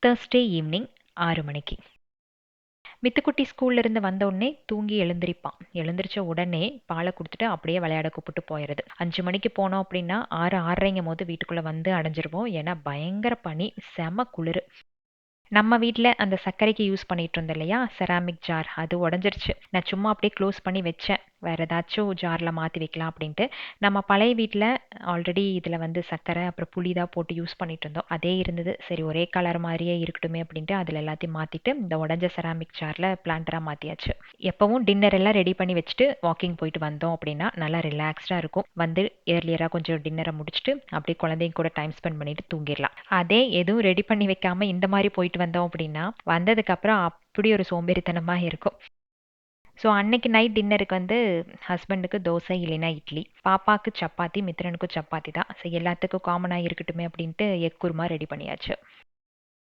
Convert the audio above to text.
Thursday evening 6 மணிக்கு. மித்துக்குட்டி ஸ்கூல்ல இருந்து வந்த உடனே தூங்கி எழுந்திரிப்பான். எழுந்திரிச்ச உடனே பாலை குடுத்துட்டு அப்படியே விளையாட கூப்பிட்டு போயிறது. 5 மணிக்கு போனோம் அப்படின்னா 6, 6:30ங்கும் போது வீட்டுக்குள்ள வந்து அடைஞ்சிருவோம். ஏன்னா பயங்கர பனி, செம குளிரு. நம்ம வீட்ல அந்த சர்க்கரைக்கு யூஸ் பண்ணிட்டு இருந்தோம் இல்லையா, செராமிக் ஜார், அது உடஞ்சிருச்சு. நான் சும்மா அப்படியே க்ளோஸ் பண்ணி வச்சேன். வேற ஏதாச்சும் ஜார்ல மாத்தி வைக்கலாம் அப்படின்ட்டு. நம்ம பழைய வீட்ல ஆல்ரெடி இதுல வந்து சர்க்கரை அப்புறம் புளி தான் போட்டு யூஸ் பண்ணிட்டு இருந்தோம். அதே இருந்தது. சரி ஒரே கலர் மாதிரியே இருக்கட்டுமே அப்படின்ட்டு அதுல எல்லாத்தையும் மாத்திட்டு இந்த உடஞ்ச செராமிக் ஜார்ல பிளான்டரா மாத்தியாச்சு. எப்பவும் டின்னர் எல்லாம் ரெடி பண்ணி வச்சுட்டு வாக்கிங் போயிட்டு வந்தோம் அப்படின்னா நல்லா ரிலாக்ஸ்டா இருக்கும். வந்து ஏர்லியரா கொஞ்சம் டின்னரை முடிச்சுட்டு அப்படியே குழந்தைங்க கூட டைம் ஸ்பெண்ட் பண்ணிட்டு தூங்கிடலாம். அதே எதுவும் ரெடி பண்ணி வைக்காம இந்த மாதிரி போயிட்டு வந்தோம் அப்படின்னா வந்ததுக்கு அப்புறம் அப்படி ஒரு சோம்பேறித்தனமா இருக்கும். ஸோ அன்னைக்கு நைட் டின்னருக்கு வந்து ஹஸ்பண்டுக்கு தோசை இல்லைன்னா இட்லி, பாப்பாக்கு சப்பாத்தி, மித்ரனுக்கும் சப்பாத்தி தான். ஸோ எல்லாத்துக்கும் காமனாக இருக்கட்டுமே அப்படின்ட்டு எக் குருமா ரெடி பண்ணியாச்சு.